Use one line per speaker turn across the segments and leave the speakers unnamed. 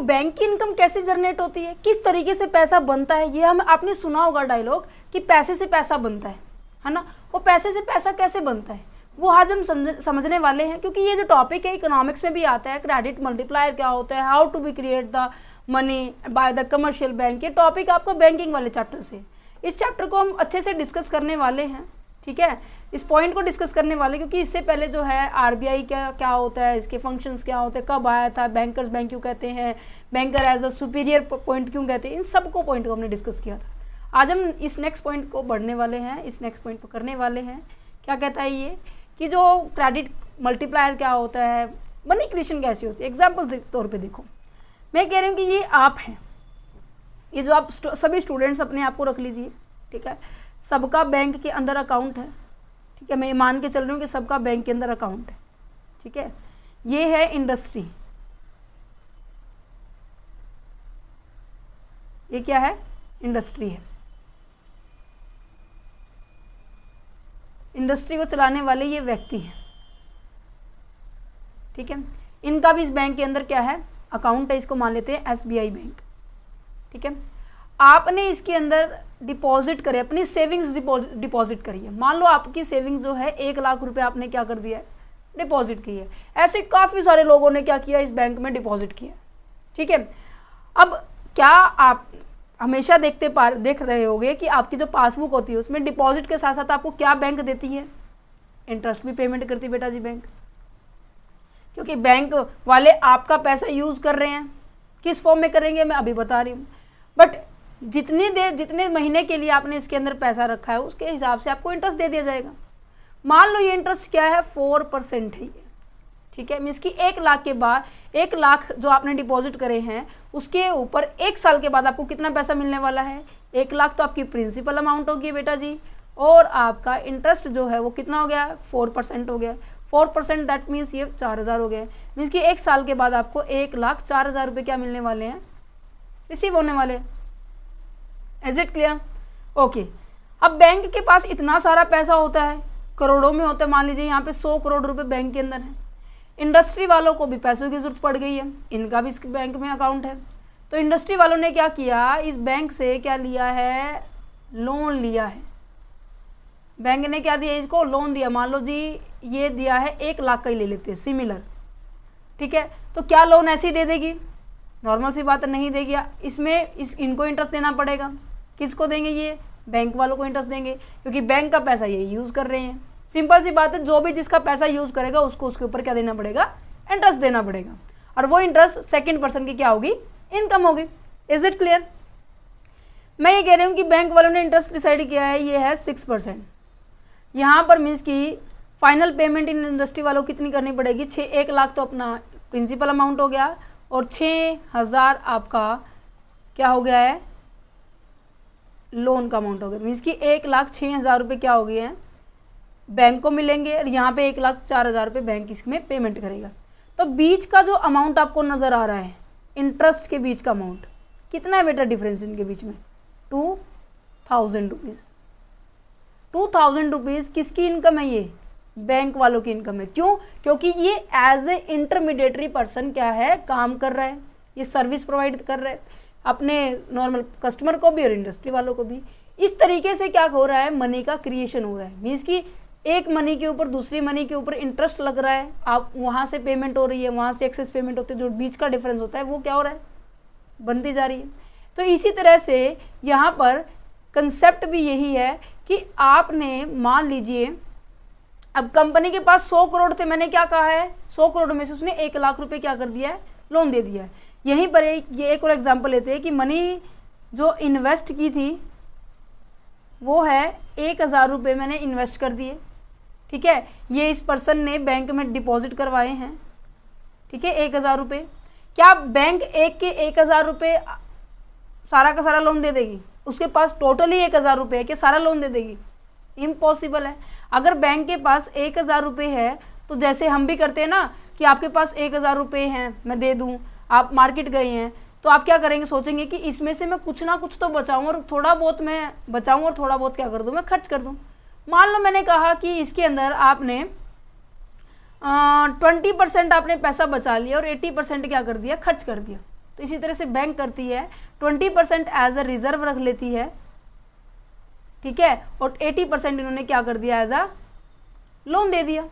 Bank की income कैसे generate होती है, किस तरीके से पैसा बनता है, ये हम आपने सुना होगा डायलॉग कि पैसे से पैसा बनता है ना। वो पैसे से पैसा कैसे बनता है वो आज हम समझने वाले हैं, क्योंकि ये जो टॉपिक है इकोनॉमिक्स में भी आता है। क्रेडिट मल्टीप्लायर क्या होता है, how to be create the money by the commercial bank, ये टॉपिक आपको बैंकिंग वाले चैप्टर से, इस चैप्टर को हम अच्छे से डिस्कस करने वाले हैं। ठीक है, इस पॉइंट को डिस्कस करने वाले, क्योंकि इससे पहले जो है आरबीआई क्या होता है, इसके फंक्शंस क्या होते हैं, कब आया था, बैंकर्स बैंक क्यों कहते हैं, banker as a superior point क्यों कहते हैं, इन सब को पॉइंट को हमने डिस्कस किया था। आज हम इस नेक्स्ट पॉइंट को बढ़ने वाले हैं, इस नेक्स्ट पॉइंट को करने वाले हैं। क्या कहता है ये कि जो क्रेडिट मल्टीप्लायर क्या होता है, मनी क्रिएशन कैसी होती है। एग्जाम्पल के तौर पर देखो, मैं कह रही हूँ कि ये आप हैं, ये जो आप सभी स्टूडेंट्स अपने आप को रख लीजिए। ठीक है, सबका बैंक के अंदर अकाउंट है। ठीक है, मैं मान के चल रही हूँ कि सबका बैंक के अंदर अकाउंट है। ठीक है, ये है इंडस्ट्री, ये क्या है, इंडस्ट्री है। इंडस्ट्री को चलाने वाले ये व्यक्ति हैं। ठीक है, इनका भी इस बैंक के अंदर क्या है, अकाउंट है, इसको मान लेते हैं एसबीआई बैंक। ठीक है, आपने इसके अंदर डिपॉजिट करे, अपनी सेविंग्स डिपॉजिट करी है। मान लो आपकी सेविंग्स जो है 1 लाख रुपए आपने क्या कर दिया है, डिपॉजिट की है। ऐसे काफ़ी सारे लोगों ने क्या किया, इस बैंक में डिपॉजिट किया। ठीक है, अब क्या आप हमेशा देख रहे होंगे कि आपकी जो पासबुक होती है उसमें डिपॉजिट के साथ साथ आपको क्या बैंक देती है, इंटरेस्ट भी पेमेंट करती है बेटा जी बैंक, क्योंकि बैंक वाले आपका पैसा यूज़ कर रहे हैं। किस फॉर्म में करेंगे मैं अभी बता रही हूँ, बट जितने महीने के लिए आपने इसके अंदर पैसा रखा है उसके हिसाब से आपको इंटरेस्ट दे दिया जाएगा। मान लो ये इंटरेस्ट क्या है, 4% है ये। ठीक है, मीन्स कि 1 लाख के बाद 1 लाख जो आपने डिपॉजिट करे हैं उसके ऊपर 1 साल के बाद आपको कितना पैसा मिलने वाला है, 1 लाख तो आपकी प्रिंसिपल अमाउंट होगी बेटा जी, और आपका इंटरेस्ट जो है वो कितना हो गया, 4% हो गया। 4% दैट मीन्स ये 4000 हो गया। मीन्स कि 1 साल के बाद आपको 1,04,000 रुपये क्या मिलने वाले हैं, रिसीव होने वाले हैं। Is it clear? ओके, अब बैंक के पास इतना सारा पैसा होता है, करोड़ों में होता है। मान लीजिए यहाँ पे 100 करोड़ रुपए बैंक के अंदर है। इंडस्ट्री वालों को भी पैसों की जरूरत पड़ गई है, इनका भी इस बैंक में अकाउंट है। तो इंडस्ट्री वालों ने क्या किया, इस बैंक से क्या लिया है, लोन लिया है। बैंक ने क्या दिया, इसको लोन दिया। मान लो जी ये दिया है 1 लाख का ही ले लेते हैं सिमिलर। ठीक है, तो क्या लोन ऐसे ही दे देगी, नॉर्मल सी बात नहीं देगी। इसमें इनको इंटरेस्ट देना पड़ेगा। किसको देंगे, ये बैंक वालों को इंटरेस्ट देंगे, क्योंकि बैंक का पैसा ये यूज़ कर रहे हैं। सिंपल सी बात है, जो भी जिसका पैसा यूज़ करेगा उसको उसके ऊपर क्या देना पड़ेगा, इंटरेस्ट देना पड़ेगा, और वो इंटरेस्ट सेकंड पर्सन की क्या होगी, इनकम होगी। Is it clear? मैं ये कह रही हूँ कि बैंक वालों ने इंटरेस्ट डिसाइड किया है, ये है 6%। यहाँ पर मीन्स कि फाइनल पेमेंट इन इंडस्ट्री वालों को कितनी करनी पड़ेगी, 1 लाख तो अपना प्रिंसिपल अमाउंट हो गया, और 6000 आपका क्या हो गया है, लोन का अमाउंट हो गया। मीन्स कि 1,06,000 रुपये क्या हो गए हैं, बैंक को मिलेंगे, और यहाँ पे 1,04,000 रुपये बैंक इसमें पेमेंट करेगा। तो बीच का जो अमाउंट आपको नज़र आ रहा है, इंटरेस्ट के बीच का अमाउंट कितना है बेटा, डिफरेंस इनके बीच में 2,000 रुपीज़। 2,000 रुपीज़ किसकी इनकम है, ये बैंक वालों की इनकम है। क्यों? क्योंकि ये एज ए इंटरमीडिएटरी पर्सन क्या है, काम कर रहा है, ये सर्विस प्रोवाइड कर रहा है अपने नॉर्मल कस्टमर को भी और इंडस्ट्री वालों को भी। इस तरीके से क्या हो रहा है, मनी का क्रिएशन हो रहा है। मीन्स कि एक मनी के ऊपर दूसरी मनी के ऊपर इंटरेस्ट लग रहा है, आप वहाँ से पेमेंट हो रही है, वहाँ से एक्सेस पेमेंट होती है, जो बीच का डिफरेंस होता है वो क्या हो रहा है, बनती जा रही है। तो इसी तरह से यहाँ पर कंसेप्ट भी यही है कि आपने मान लीजिए अब कंपनी के पास 100 करोड़ थे, मैंने क्या कहा है, 100 करोड़ में से उसने 1 लाख रुपए क्या कर दिया है, लोन दे दिया है। यहीं पर ये एक और एग्जांपल लेते हैं कि मनी जो इन्वेस्ट की थी वो है 1,000 रुपये मैंने इन्वेस्ट कर दिए। ठीक है, ये इस पर्सन ने बैंक में डिपॉजिट करवाए हैं। ठीक है, 1,000 रुपये। क्या बैंक एक के 1,000 रुपये सारा का सारा लोन दे देगी? उसके पास टोटली 1,000 रुपये है कि सारा लोन दे देगी? इम्पॉसिबल है। अगर बैंक के पास 1,000 रुपये है तो जैसे हम भी करते हैं ना कि आपके पास 1,000 रुपये हैं मैं दे दूं, आप मार्केट गए हैं तो आप क्या करेंगे, सोचेंगे कि इसमें से मैं कुछ ना कुछ तो बचाऊं और थोड़ा बहुत मैं बचाऊं और थोड़ा बहुत क्या कर दूं, मैं खर्च कर दूं। मान लो मैंने कहा कि इसके अंदर आपने 20% आपने पैसा बचा लिया और 80% क्या कर दिया, खर्च कर दिया। तो तो इसी तरह से बैंक करती है 20% एज अ रिजर्व रख लेती है, ठीक है, और 80% इन्होंने क्या कर दिया, एज अ लोन दे दिया।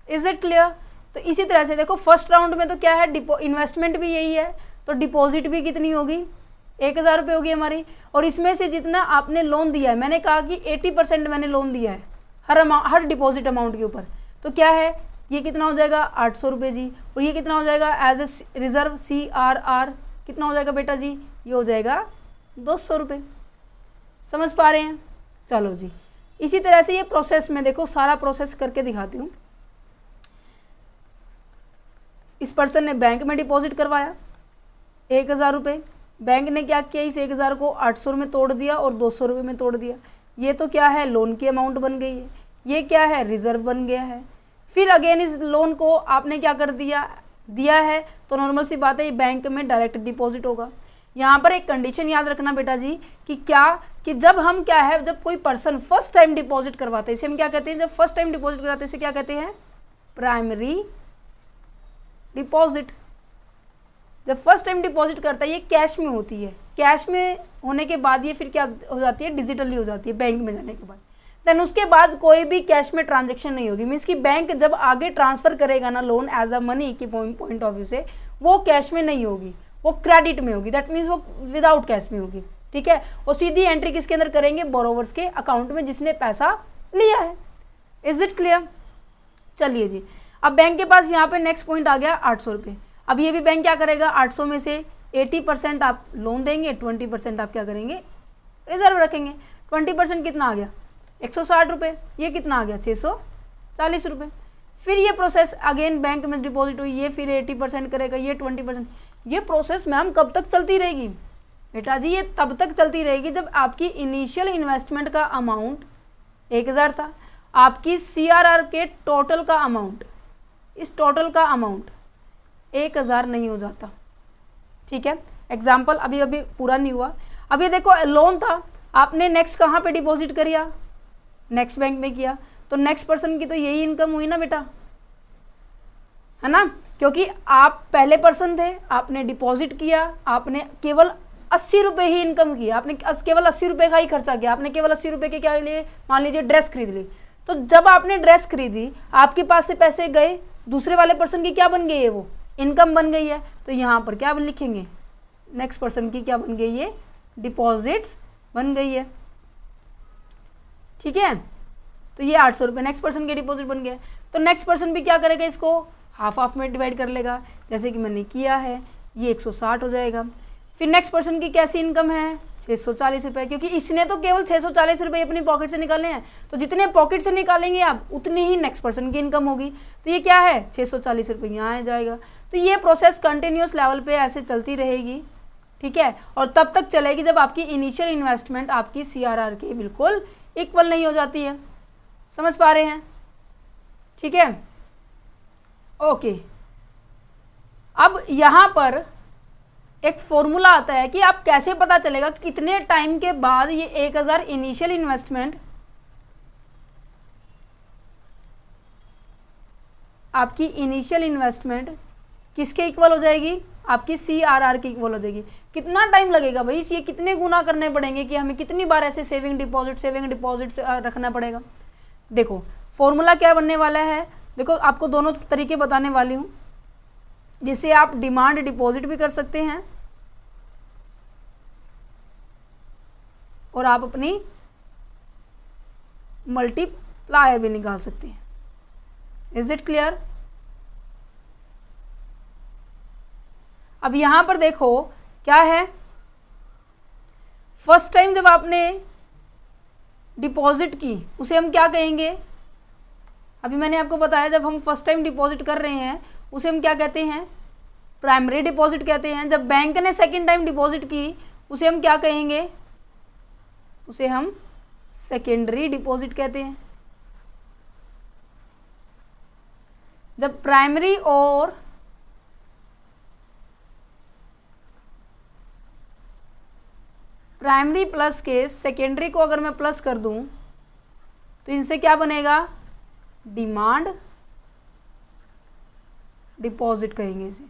Is it clear? तो इसी तरह से देखो फर्स्ट राउंड में तो क्या है, इन्वेस्टमेंट भी यही है, तो डिपॉजिट भी कितनी होगी, 1000 रुपये होगी हमारी, और इसमें से जितना आपने लोन दिया है, मैंने कहा कि 80% मैंने लोन दिया है हर डिपॉजिट अमाउंट के ऊपर, तो क्या है, ये कितना हो जाएगा 800 रुपये जी, और ये कितना हो जाएगा एज ए रिजर्व CRR कितना हो जाएगा बेटा जी, ये हो जाएगा 200 रुपये। समझ पा रहे हैं? चलो जी, इसी तरह से ये प्रोसेस में देखो सारा प्रोसेस करके दिखाती हूँ। इस पर्सन ने बैंक में डिपॉजिट करवाया 1000 रुपये, बैंक ने क्या किया, इस 1000 को 800 में तोड़ दिया और 200 रुपये में तोड़ दिया। ये तो क्या है, लोन की अमाउंट बन गई है, ये क्या है, रिजर्व बन गया है। फिर अगेन इस लोन को आपने क्या कर दिया है, तो नॉर्मल सी बात है ये बैंक में डायरेक्ट डिपॉजिट होगा। यहाँ पर एक कंडीशन याद रखना बेटा जी कि जब हम क्या है, जब कोई पर्सन फर्स्ट टाइम डिपॉजिट करवाते हैं, इसे हम क्या कहते हैं, जब फर्स्ट टाइम डिपॉजिट कराते हैं इसे क्या कहते हैं, प्राइमरी डिपॉजिट। जब फर्स्ट टाइम डिपॉजिट करता है ये कैश में होती है, कैश में होने के बाद ये फिर क्या हो जाती है, डिजिटली हो जाती है बैंक में जाने के बाद। देन उसके बाद कोई भी कैश में ट्रांजैक्शन नहीं होगी, मीन्स कि बैंक जब आगे ट्रांसफ़र करेगा ना लोन एज अ मनी के पॉइंट ऑफ व्यू से, वो कैश में नहीं होगी, वो क्रेडिट में होगी, दैट मीन्स वो विदाउट कैश में होगी, ठीक है। और सीधी एंट्री किसके अंदर करेंगे, बोरोवर्स के अकाउंट में जिसने पैसा लिया है। Is it clear? चलिए जी, अब बैंक के पास यहाँ पे नेक्स्ट पॉइंट आ गया 800 रुपये। अब ये भी बैंक क्या करेगा, 800 में से 80% आप लोन देंगे, 20% आप क्या करेंगे, रिजर्व रखेंगे। 20% कितना आ गया, 160 रुपये, ये कितना आ गया 640 रुपये। फिर ये प्रोसेस अगेन बैंक में डिपॉजिट हुई, ये फिर 80% करेगा, ये 20%। ये प्रोसेस मैम कब तक चलती रहेगी बेटा जी, ये तब तक चलती रहेगी जब आपकी इनिशियल इन्वेस्टमेंट का अमाउंट 1000 था, आपकी CRR के टोटल का अमाउंट, इस टोटल का अमाउंट 1000 नहीं हो जाता, ठीक है। एग्जाम्पल अभी पूरा नहीं हुआ। अब ये देखो लोन था, आपने नेक्स्ट कहाँ पे डिपॉजिट किया, नेक्स्ट बैंक में किया, तो नेक्स्ट पर्सन की तो यही इनकम हुई ना बेटा, है ना, क्योंकि आप पहले पर्सन थे, आपने डिपॉजिट किया, आपने केवल 80 रुपये ही इनकम की, आपने केवल 80 रुपये का ही खर्चा किया, आपने केवल 80 रुपये के क्या लिए, मान लीजिए ड्रेस खरीद ली। तो जब आपने ड्रेस खरीदी, आपके पास से पैसे गए, दूसरे वाले पर्सन की क्या बन गई है, वो इनकम बन गई है। तो यहाँ पर क्या लिखेंगे, नेक्स्ट पर्सन की क्या बन गई है, डिपॉजिट्स बन गई है, ठीक है। तो ये 800 रुपये नेक्स्ट पर्सन के डिपॉजिट बन गया। तो नेक्स्ट पर्सन भी क्या करेगा, इसको हाफ में डिवाइड कर लेगा, जैसे कि मैंने किया है, ये 160 हो जाएगा। फिर नेक्स्ट पर्सन की कैसी इनकम है, 640 रुपये, क्योंकि इसने तो केवल 640 रुपये अपनी पॉकेट से निकाले हैं, तो जितने पॉकेट से निकालेंगे आप उतनी ही नेक्स्ट पर्सन की इनकम होगी। तो ये क्या है, 640 रुपये यहाँ आ जाएगा। तो ये प्रोसेस कंटिन्यूस लेवल पे ऐसे चलती रहेगी, ठीक है, और तब तक चलेगी जब आपकी इनिशियल इन्वेस्टमेंट आपकी CRR के बिल्कुल इक्वल नहीं हो जाती है। समझ पा रहे हैं? ठीक है, ओके। अब यहाँ पर एक फॉर्मूला आता है कि आप कैसे पता चलेगा कि कितने टाइम के बाद ये 1000 इनिशियल इन्वेस्टमेंट आपकी इनिशियल इन्वेस्टमेंट किसके इक्वल हो जाएगी, आपकी CRR की इक्वल हो जाएगी। कितना टाइम लगेगा भाई, ये कितने गुना करने पड़ेंगे कि हमें कितनी बार ऐसे सेविंग डिपॉजिट रखना पड़ेगा। देखो फॉर्मूला क्या बनने वाला है, देखो आपको दोनों तरीके बताने वाली हूँ, जिससे आप डिमांड डिपॉजिट भी कर सकते हैं और आप अपनी मल्टीप्लायर भी निकाल सकते हैं। Is it clear? अब यहां पर देखो क्या है, फर्स्ट टाइम जब आपने डिपॉजिट की उसे हम क्या कहेंगे, अभी मैंने आपको बताया जब हम फर्स्ट टाइम डिपॉजिट कर रहे हैं उसे हम क्या कहते हैं, प्राइमरी डिपॉजिट कहते हैं। जब बैंक ने सेकंड टाइम डिपॉजिट की उसे हम क्या कहेंगे, उसे हम सेकेंडरी डिपॉजिट कहते हैं। जब प्राइमरी और प्राइमरी प्लस के सेकेंडरी को अगर मैं प्लस कर दूं तो इनसे क्या बनेगा, डिमांड डिपॉजिट कहेंगे इसे।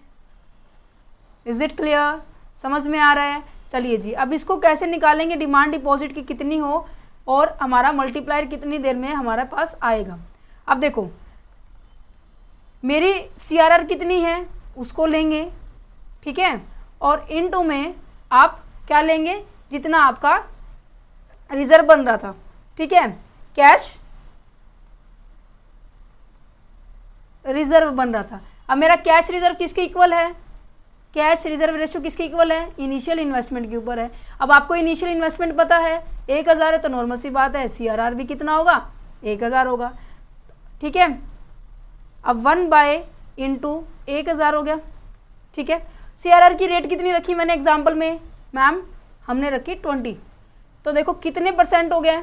Is it clear? समझ में आ रहा है? चलिए जी, अब इसको कैसे निकालेंगे, डिमांड डिपॉजिट की कितनी हो और हमारा मल्टीप्लायर कितनी देर में हमारे पास आएगा। अब देखो मेरी CRR कितनी है उसको लेंगे, ठीक है, और इनटू में आप क्या लेंगे, जितना आपका रिजर्व बन रहा था, ठीक है, कैश रिजर्व बन रहा था। अब मेरा कैश रिजर्व किसके इक्वल है, कैश रिजर्व रेशियो किसके इक्वल है, इनिशियल इन्वेस्टमेंट के ऊपर है। अब आपको इनिशियल इन्वेस्टमेंट पता है 1000 है, तो नॉर्मल सी बात है CRR भी कितना होगा, 1000 होगा, ठीक है। अब 1/1000 हो गया, ठीक है। CRR की रेट कितनी रखी मैंने एग्जाम्पल में, मैम हमने रखी 20, तो देखो कितने परसेंट हो गया,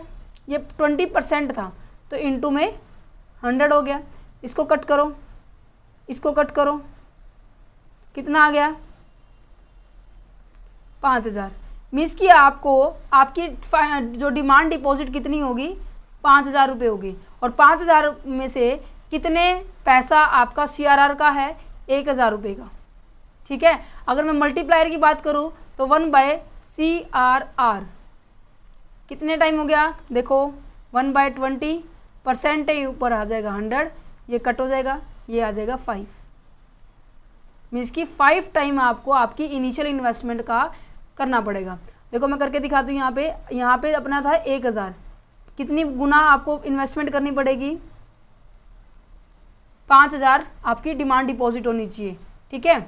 ये 20% था, तो इनटू में 100 हो गया। इसको कट करो, इसको कट करो, कितना आ गया, 5000। मीन्स कि आपको आपकी जो डिमांड डिपॉजिट कितनी होगी, 5000 रुपये होगी, और 5000 में से कितने पैसा आपका CRR का है, 1000 रुपये का, ठीक है। अगर मैं मल्टीप्लायर की बात करूँ तो 1/CRR कितने टाइम हो गया, देखो 1/20% है, ऊपर आ जाएगा 100, ये कट हो जाएगा, ये आ जाएगा 5। मीन्स कि 5 टाइम आपको आपकी इनिशियल इन्वेस्टमेंट का करना पड़ेगा। देखो मैं करके दिखाती हूँ, यहाँ पे अपना था 1000, कितनी गुना आपको इन्वेस्टमेंट करनी पड़ेगी, 5000 आपकी डिमांड डिपॉजिट होनी चाहिए, ठीक है,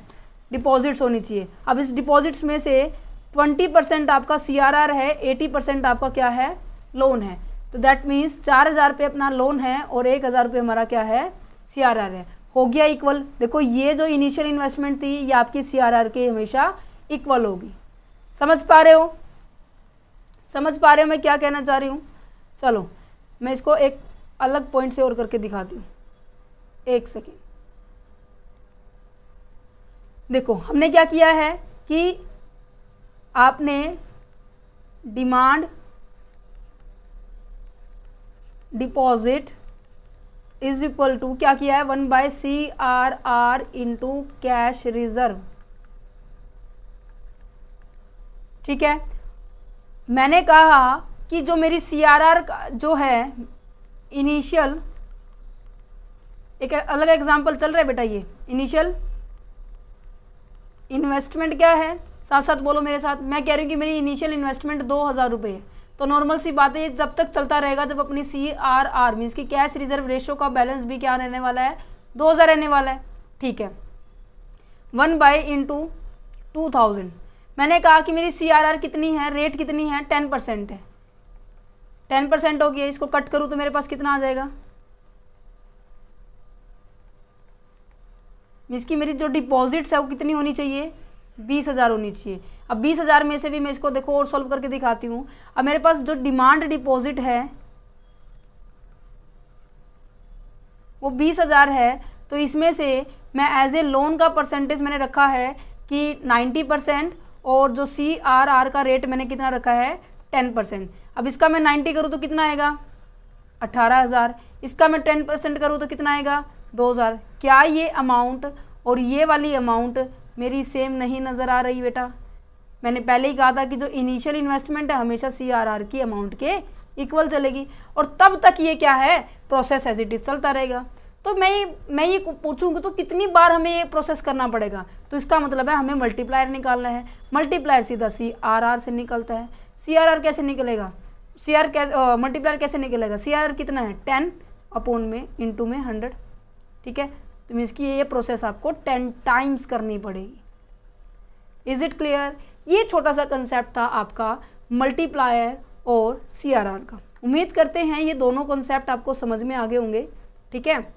डिपॉजिट्स होनी चाहिए। अब इस डिपॉजिट्स में से 20% आपका CRR है, 80% आपका क्या है, लोन है, तो दैट मीन्स 4000 रुपये अपना लोन है और 1000 रुपये हमारा क्या है, CRR है, हो गया इक्वल। देखो ये जो इनिशियल इन्वेस्टमेंट थी ये आपकी CRR के हमेशा इक्वल होगी। समझ पा रहे हो, समझ पा रहे हो मैं क्या कहना चाह रही हूँ? चलो मैं इसको एक अलग पॉइंट से और करके दिखाती हूँ, एक सेकेंड। देखो हमने क्या किया है कि आपने demand deposit is equal to क्या किया है, 1/CRR इंटू कैश रिजर्व, ठीक है। मैंने कहा कि जो मेरी CRR जो है इनिशियल, एक अलग एग्जांपल चल रहा है बेटा, ये इनिशियल इन्वेस्टमेंट क्या है, साथ साथ बोलो मेरे साथ। मैं कह रही हूँ कि मेरी इनिशियल इन्वेस्टमेंट 2000 रुपये है, तो नॉर्मल सी बात है ये तब तक चलता रहेगा जब अपनी CRR मीन्स की कैश रिजर्व रेशियो का बैलेंस भी क्या रहने वाला है, 2000 रहने वाला है, ठीक है। 1/2000 मैंने कहा कि मेरी CRR कितनी है, रेट कितनी है, 10% है, 10% हो गया। इसको कट करूँ तो मेरे पास कितना आ जाएगा, मीन्स की मेरी जो डिपॉजिट्स है वो कितनी होनी चाहिए, 20,000 होनी चाहिए। अब 20,000 में से भी मैं इसको देखो और सॉल्व करके दिखाती हूँ। अब मेरे पास जो डिमांड डिपॉजिट है वो 20,000 है, तो इसमें से मैं एज ए लोन का परसेंटेज मैंने रखा है कि 90% और जो CRR का रेट मैंने कितना रखा है 10%। अब इसका मैं 90 करूँ तो कितना आएगा 18,000, इसका मैं 10% करूँ तो कितना आएगा 2,000। क्या ये अमाउंट और ये वाली अमाउंट मेरी सेम नहीं नज़र आ रही बेटा? मैंने पहले ही कहा था कि जो इनिशियल इन्वेस्टमेंट है हमेशा CRR की अमाउंट के इक्वल चलेगी और तब तक ये क्या है प्रोसेस एज इट इज चलता रहेगा। तो मैं ये पूछूंगी तो कितनी बार हमें ये प्रोसेस करना पड़ेगा, तो इसका मतलब है हमें मल्टीप्लायर निकालना है। मल्टीप्लायर सीधा CRR से निकलता है। CRR कैसे निकलेगा, मल्टीप्लायर कैसे निकलेगा, CRR कितना है 10 अपॉन में इंटू में 100, ठीक है। तो मीन्स की ये प्रोसेस आपको 10 टाइम्स करनी पड़ेगी। Is it clear? ये छोटा सा कंसेप्ट था आपका मल्टीप्लायर और CRR का। उम्मीद करते हैं ये दोनों कंसेप्ट आपको समझ में आ गए होंगे, ठीक है।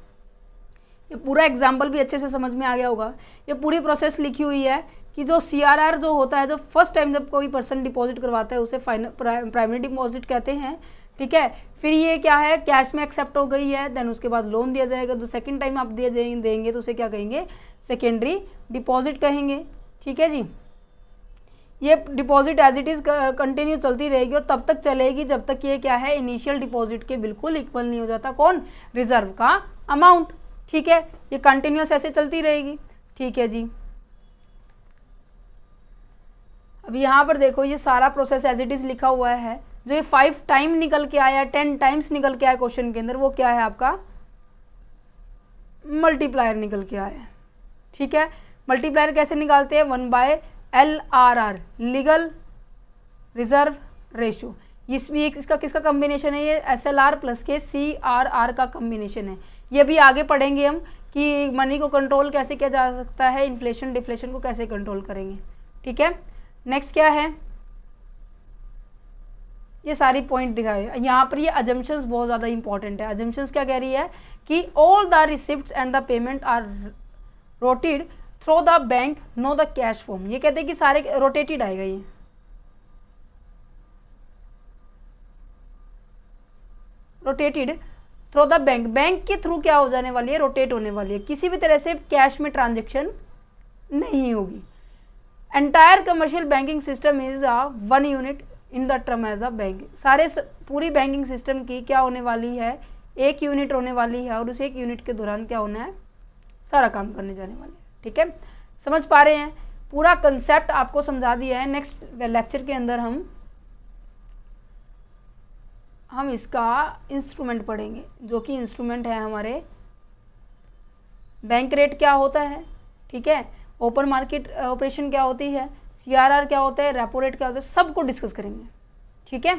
ये पूरा एग्जाम्पल भी अच्छे से समझ में आ गया होगा। ये पूरी प्रोसेस लिखी हुई है कि जो CRR जो होता है, जो फर्स्ट टाइम जब कोई पर्सन डिपॉजिट करवाता है उसे प्राइमरी डिपॉजिट कहते हैं, ठीक है। फिर ये क्या है कैश में एक्सेप्ट हो गई है, देन उसके बाद लोन दिया जाएगा। जो सेकंड टाइम आप देंगे तो उसे क्या कहेंगे, सेकेंडरी डिपॉजिट कहेंगे, ठीक है जी। ये deposit as it is continue चलती रहेगी और तब तक चलेगी जब तक ये क्या है इनिशियल डिपॉजिट के बिल्कुल इक्वल नहीं हो जाता कौन, रिजर्व का अमाउंट, ठीक है। ये कंटिन्यूस ऐसे चलती रहेगी, ठीक है जी। अब यहाँ पर देखो ये सारा प्रोसेस एज इट इज़ लिखा हुआ है। जो ये 5 टाइम निकल के आया, 10 टाइम्स निकल के आया क्वेश्चन के अंदर, वो क्या है आपका मल्टीप्लायर निकल के आया। ठीक है, मल्टीप्लायर कैसे निकालते हैं, 1/LRR लीगल रिजर्व रेशो। इस भी एक इसका किसका कम्बिनेशन है, ये SLR प्लस के CRR का कम्बिनेशन है। ये भी आगे पढ़ेंगे हम कि मनी को कंट्रोल कैसे किया जा सकता है, इन्फ्लेशन डिफ्लेशन को कैसे कंट्रोल करेंगे। ठीक है, नेक्स्ट क्या है, ये सारी पॉइंट दिखाए यहाँ पर। ये अजम्पशंस बहुत ज़्यादा इंपॉर्टेंट है। अजम्पशंस क्या कह रही है कि all the receipts and the payment are routed through the bank no the cash form. ये कहते हैं कि सारे रोटेटेड आएगा, ये rotated through the bank, bank के थ्रू क्या हो जाने वाली है, रोटेट होने वाली है, किसी भी तरह से कैश में ट्रांजेक्शन नहीं होगी। Entire commercial banking system is a 1 unit in the term as a bank. पूरी बैंकिंग सिस्टम की क्या होने वाली है, 1 यूनिट होने वाली है, और उस 1 यूनिट के दौरान क्या होना है, सारा काम करने जाने वाले हैं। ठीक है, समझ पा रहे हैं, पूरा कंसेप्ट आपको समझा दिया है। नेक्स्ट लेक्चर के अंदर हम इसका इंस्ट्रूमेंट पढ़ेंगे, जो कि इंस्ट्रूमेंट है हमारे बैंक रेट क्या होता है, ठीक है, ओपन मार्केट ऑपरेशन क्या होती है, CRR क्या होता है, रेपो रेट क्या होता है, सबको डिस्कस करेंगे। ठीक है।